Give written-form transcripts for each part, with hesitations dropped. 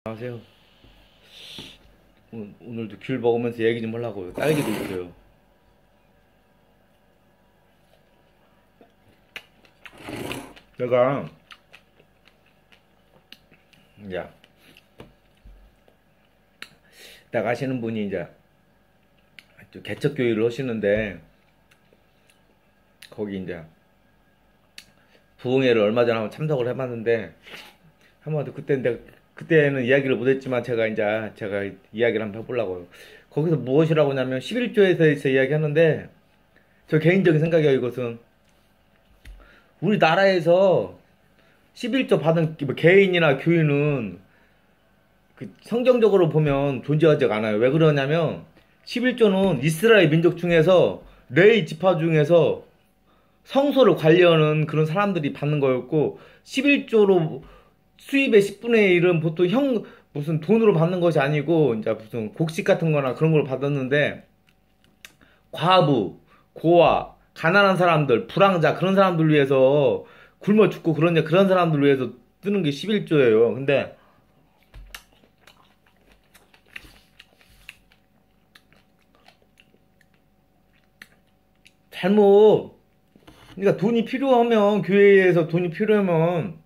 안녕하세요. 오늘도 귤 먹으면서 얘기 좀 하려고요. 딸기도 있어요. 제가 이제 나가시는 분이 이제 개척교회를 하시는데 거기 이제 부흥회를 얼마 전에 한번 참석을 해봤는데 한번 그때는 이야기를 못했지만 제가 이야기를 한번 해보려고요. 거기서 무엇이라고 하냐면 11조에서 이야기하는데 저 개인적인 생각이에요. 이것은 우리나라에서 11조 받은 뭐 개인이나 교인은 그 성경적으로 보면 존재하지가 않아요. 왜 그러냐면 11조는 이스라엘 민족 중에서 레위 지파 중에서 성소를 관리하는 그런 사람들이 받는 거였고 11조로 수입의 10분의 1은 보통 무슨 돈으로 받는 것이 아니고 이제 무슨 곡식 같은 거나 그런 걸 받았는데 과부, 고아, 가난한 사람들, 불황자 그런 사람들 위해서 굶어 죽고 그런 사람들 위해서 뜨는 게 11조예요. 근데 그러니까 돈이 필요하면 교회에서 돈이 필요하면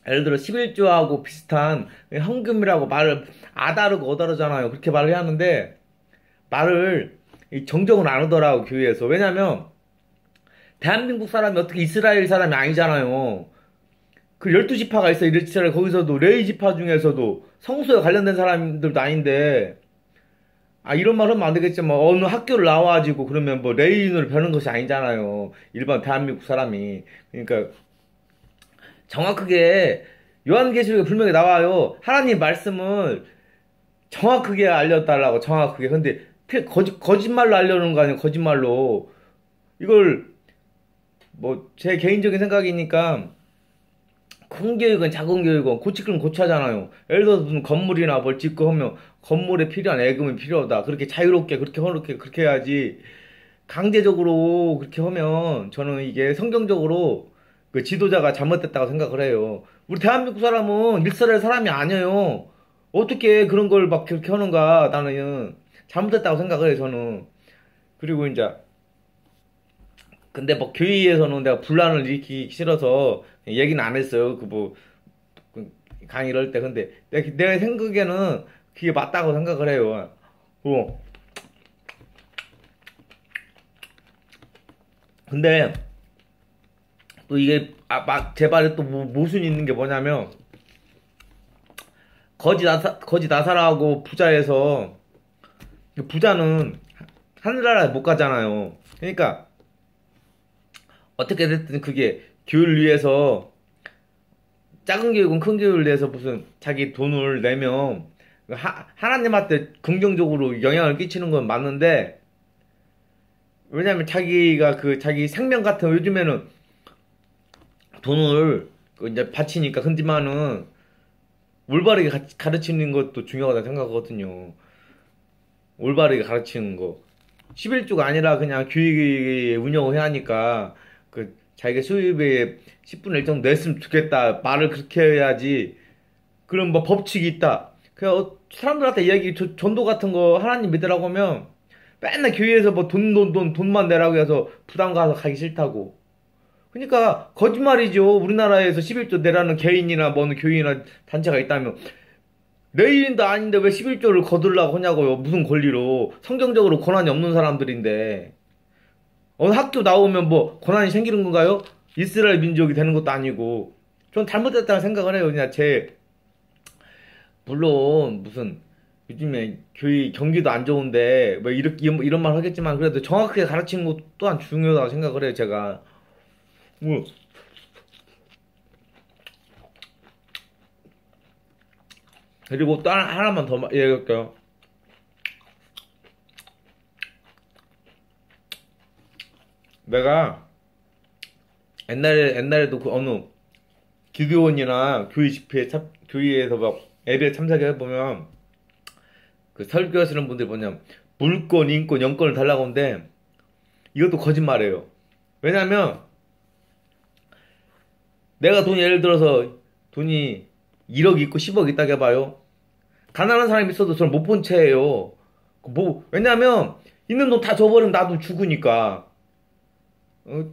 예를 들어 11조하고 비슷한 헌금이라고 말을 아다르고 어다르잖아요. 그렇게 말을 해야 하는데 말을 정정을 안 하더라고 교회에서. 왜냐면 대한민국 사람이 어떻게 이스라엘 사람이 아니잖아요. 그 12지파가 있어. 이스라엘 거기서도 레위 지파 중에서도 성소에 관련된 사람들도 아닌데 이런 말 하면 안 되겠지만 어느 학교를 나와가지고 그러면 뭐 레위인으로 벼는 것이 아니잖아요. 일반 대한민국 사람이. 그러니까 정확하게 요한계시록에 분명히 나와요. 하나님 말씀을 정확하게 알려달라고 정확하게. 근데 거짓말로 알려는 거 아니에요. 거짓말로. 이걸 뭐 제 개인적인 생각이니까 큰 교육은 작은 교육은 고치기는 고쳐하잖아요. 예를 들어서 무슨 건물이나 뭘 짓고 하면 건물에 필요한 예금이 필요하다. 그렇게 자유롭게 그렇게 해야지. 강제적으로 그렇게 하면 저는 이게 성경적으로 그 지도자가 잘못됐다고 생각을 해요. 우리 대한민국 사람은 이스라엘 사람이 아니에요. 어떻게 그런 걸 막 그렇게 하는가. 나는 잘못됐다고 생각을 해요. 저는. 그리고 이제 근데 뭐 교회에서는 내가 분란을 일으키기 싫어서 얘기는 안 했어요. 그 강의를 할 때. 근데 내 생각에는 그게 맞다고 생각을 해요. 근데 또 이게 제 말에 또 모순이 있는 게 뭐냐면 거지 나사라하고 부자에서 부자는 하늘나라에 못 가잖아요. 그러니까 어떻게 됐든 그게 교육을 위해서 작은 교육은 큰 교육을 위해서 무슨 자기 돈을 내면 하나님한테 긍정적으로 영향을 끼치는 건 맞는데 왜냐면 자기가 자기 생명 같은 요즘에는 돈을 이제 바치니까 근데만은 올바르게 가르치는 것도 중요하다 생각하거든요. 올바르게 가르치는 거. 11조가 아니라 그냥 교육에 운영을 해야 하니까 자기가 수입의 10분의 1 정도 냈으면 좋겠다. 말을 그렇게 해야지. 그럼 뭐 법칙이 있다. 그냥 사람들한테 이야기 전도 같은 거 하나님 믿으라고 하면 맨날 교회에서 뭐 돈만 내라고 해서 부담 가서 가기 싫다고. 그러니까 거짓말이죠. 우리나라에서 11조 내라는 개인이나 뭐 교인이나 단체가 있다면 레인도 아닌데 왜 11조를 거둘라고 하냐고요. 무슨 권리로. 성경적으로 권한이 없는 사람들인데 어느 학교 나오면 뭐 권한이 생기는 건가요? 이스라엘 민족이 되는 것도 아니고. 전 잘못됐다고 생각을 해요. 그냥 물론 무슨 요즘에 교회 경기도 안 좋은데 뭐 이런 말 하겠지만 그래도 정확하게 가르치는 것 또한 중요하다고 생각을 해요. 제가. 뭐 그리고 또 하나만 더 얘기할게요. 내가 옛날에도 그 어느 기도원이나 교회에서 막 예배 참석해 보면 그 설교하시는 분들 뭐냐면 물권, 인권, 영권을 달라고 하는데 이것도 거짓말이에요. 왜냐면 내가 예를 들어서 돈이 1억 있고 10억 있다고 해봐요. 가난한 사람이 있어도 저는 못 본 채예요. 왜냐면 있는 돈 다 줘버리면 나도 죽으니까.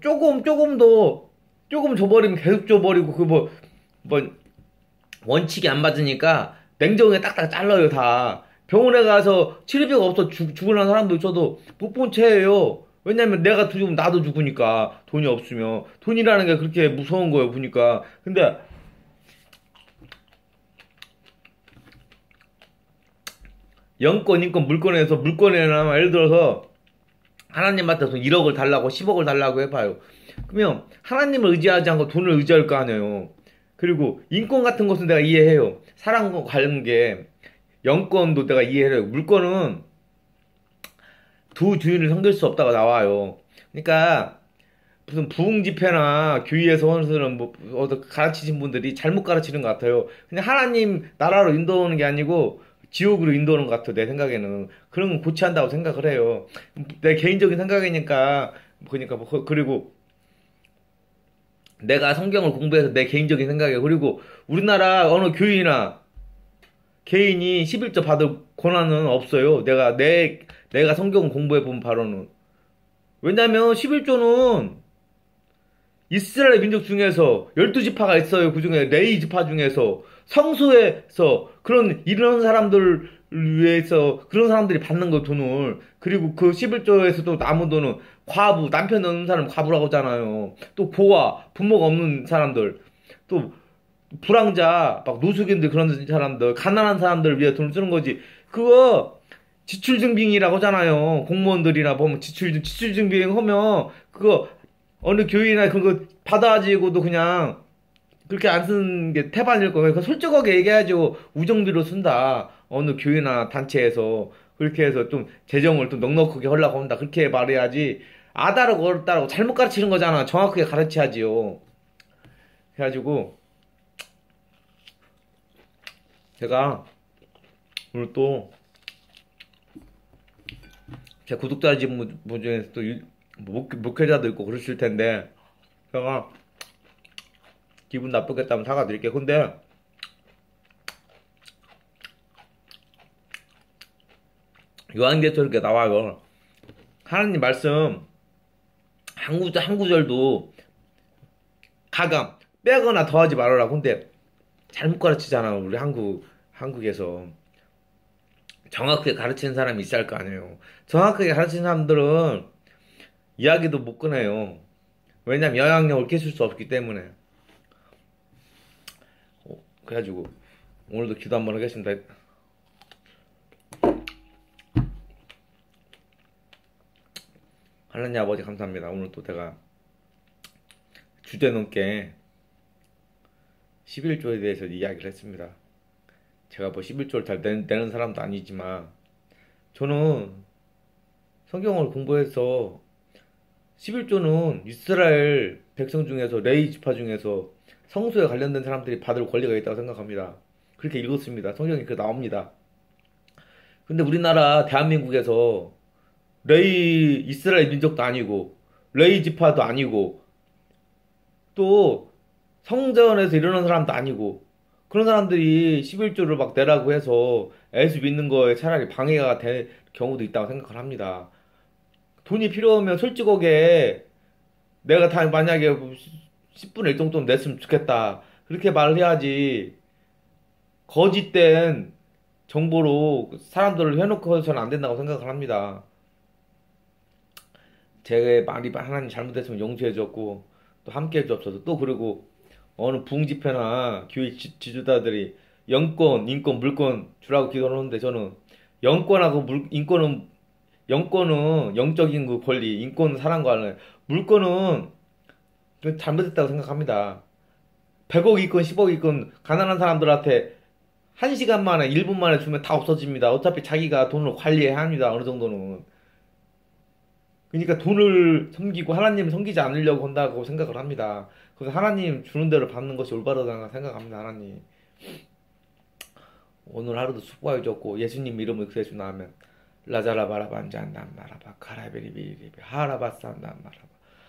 조금 줘버리면 계속 줘버리고, 뭐, 원칙이 안 맞으니까 냉정하게 딱딱 잘라요, 다. 병원에 가서 치료비가 없어 죽으려는 사람도 있어도 못 본 채예요. 왜냐면 내가 죽으면 나도 죽으니까, 돈이 없으면. 돈이라는 게 그렇게 무서운 거예요, 보니까. 근데, 영권, 인권, 물권에서, 물권에나, 예를 들어서, 하나님한테서 1억을 달라고, 10억을 달라고 해봐요. 그러면, 하나님을 의지하지 않고 돈을 의지할 거 아니에요. 그리고, 인권 같은 것은 내가 이해해요. 사랑과 관계, 영권도 내가 이해해요. 물권은 두 주인을 섬길 수 없다고 나와요. 그러니까, 무슨 부흥 집회나 교회에서 하는 뭐 가르치신 분들이 잘못 가르치는 것 같아요. 그냥 하나님 나라로 인도하는 게 아니고 지옥으로 인도하는 것 같아요. 내 생각에는 그런 건 고쳐야 한다고 생각을 해요. 내 개인적인 생각이니까 그러니까 그리고 내가 성경을 공부해서 내 개인적인 생각이에요. 그리고 우리나라 어느 교인이나 개인이 11조 받을 권한은 없어요. 내가 성경 공부해 본 바로는 왜냐면 11조는 이스라엘 민족 중에서 12지파가 있어요. 그 중에 레위 지파 중에서 성소에서 이런 사람들을 위해서 그런 사람들이 받는 거 돈을 그리고 그 11조에서도 남은 돈은 과부 남편 없는 사람 과부라고 하잖아요. 또 고아 부모가 없는 사람들 또 불황자 막 노숙인들 그런 사람들 가난한 사람들을 위해 돈을 쓰는 거지. 그거 지출증빙이라고 하잖아요. 공무원들이나 보면 지출증빙 하면 그거 어느 교회나 그거 받아가지고도 그냥 그렇게 안 쓰는 게 태반일 거예요. 그 솔직하게 얘기해야죠. 우정비로 쓴다. 어느 교회나 단체에서 그렇게 해서 좀 재정을 좀 넉넉하게 하려고 한다. 그렇게 말해야지. 아다르고 어렵다고 잘못 가르치는 거잖아. 정확하게 가르쳐야지요. 그래가지고 제가 오늘 또 제 구독자분 중에서 또 목회자도 있고 그러실 텐데 제가 기분 나쁘겠다면 사과드릴게요. 근데 요한계시록 이렇게 나와요. 하나님 말씀 한 구절도 가감 빼거나 더하지 말아라. 근데 잘못 가르치잖아. 우리 한국에서 정확하게 가르치는 사람이 있어야 할 거 아니에요. 정확하게 가르치는 사람들은 이야기도 못 꺼내요. 왜냐면 영향력을 끼칠 수 없기 때문에. 그래가지고 오늘도 기도 한번 하겠습니다. 하나님 아버지 감사합니다. 오늘 또 제가 주제 넘게 11조에 대해서 이야기를 했습니다. 제가 뭐 11조를 잘 내는 사람도 아니지만 저는 성경을 공부해서 11조는 이스라엘 백성 중에서 레위 지파 중에서 성소에 관련된 사람들이 받을 권리가 있다고 생각합니다. 그렇게 읽었습니다. 성경에 그렇게 나옵니다. 근데 우리나라 대한민국에서 이스라엘 민족도 아니고 레위 지파도 아니고 또 성전에서 이러는 사람도 아니고 그런 사람들이 11조를 막 내라고 해서 예수 믿는 거에 차라리 방해가 될 경우도 있다고 생각을 합니다. 돈이 필요하면 솔직하게 내가 다 만약에 10분의 1 정도 냈으면 좋겠다. 그렇게 말을 해야지 거짓된 정보로 사람들을 해놓고 해서는 안 된다고 생각을 합니다. 제 말이 하나님 잘못했으면 용서해 줬고 또 함께 해주옵소서. 또 그리고 어느 부흥집회나 교회 지도자들이 영권, 인권, 물권 주라고 기도를 하는데 저는 영권하고 영권은 영적인 그 권리, 인권은 사랑과 하는 물권은 잘못했다고 생각합니다. 100억 있건 10억 있건 가난한 사람들한테 1시간 만에 1분 만에 주면 다 없어집니다. 어차피 자기가 돈을 관리해야 합니다. 어느 정도는. 그러니까 돈을 섬기고 하나님을 섬기지 않으려고 한다고 생각을 합니다. 그래서 하나님 주는 대로 받는 것이 올바르다고 생각합니다. 하나님. 오늘 하루도 수고해 줬고 예수님 이름을 그래서 나면 라자라 바라반잔난 마라바 카라베리비리비 하라바 산단 마라바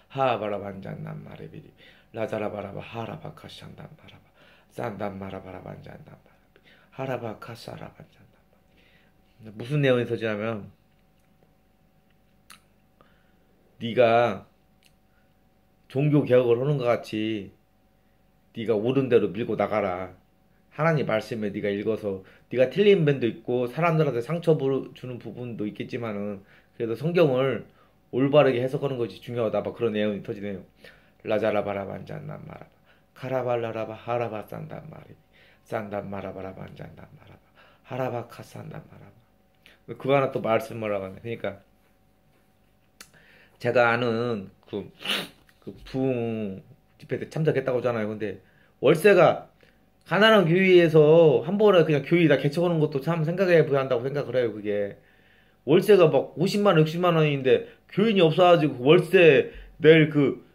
하바라반잔난 마레비리 라자라 바라바 하라바 카샨단 마라바 산단 마라바라반잔난 마라비 하라바 카사라바 잔다. 무슨 내용이 터지냐면 네가 종교 개혁을 하는 것 같이 네가 옳은 대로 밀고 나가라. 하나님 말씀에 네가 읽어서 네가 틀린 면도 있고 사람들한테 상처 주는 부분도 있겠지만은 그래도 성경을 올바르게 해석하는 것이 중요하다. 막 그런 내용이 터지네요. 라자라바라 반잔난 마라바 카라발라라바 하라바 싼단 말이 싼단 마라바라 반잔난 마라바 하라바 카싼단 마라바 그거 하나 또 말씀을 하네. 그러니까 제가 아는 그 부흥 집회 때 참석했다고 하잖아요. 근데 월세가 가난한 교회에서 한 번에 그냥 교회 다 개척하는 것도 참 생각해 보야 한다고 생각을 해요. 그게 월세가 막 50만 원, 60만 원인데 교인이 없어가지고 월세 낼 그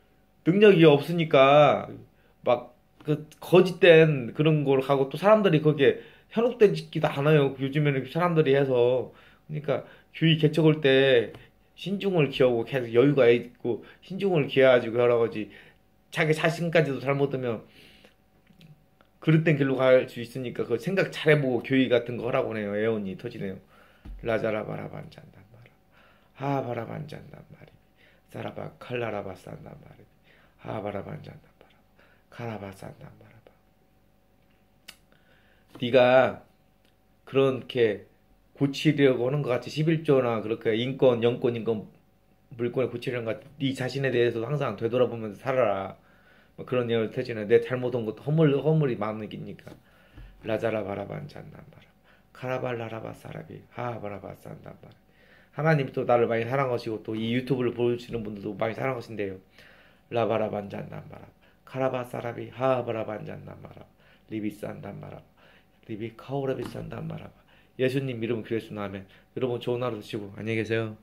능력이 없으니까 막 그 거짓된 그런 걸 하고 또 사람들이 거기에 현혹되지도 않아요. 요즘에는 사람들이 해서 그러니까 교회 개척할 때 신중을 기하고 계속 여유가 있고 신중을 기해가지고 여러 가지 자기 자신까지도 잘못하면 그릇된 길로 갈 수 있으니까 그 생각 잘해보고 교회 같은 거 하라고 해요. 애원이 터지네요. 라자라바라 반잔단 말아 하바라 반잔단 말이 사라바 칼라라바 산단 말이 하바라 반잔단 말아 카라바 산단 말아봐. 네가 그렇게 고치려고 하는 것 같이 11조나 그렇게 인권, 영권, 인권, 물권을 고치려는 것 같아. 네 자신에 대해서 항상 되돌아보면서 살아라. 뭐 그런 얘기를 터지네. 내 잘못한 것도 허물이 많으니까. 라자라 바라반 잔단 바라. 카라발라라바 사라비 하바라바 산단 바라. 하나님이 또 나를 많이 사랑하시고 또 이 유튜브를 보시는 분들도 많이 사랑하신대요. 라바라반 잔단 바라. 카라바 사라비 하바라반 잔단 바라. 리비 산단 바라. 리비 카오라비 산단 바라. 예수님 이름 그리스도 아멘. 여러분 좋은 하루 되시고 안녕히 계세요.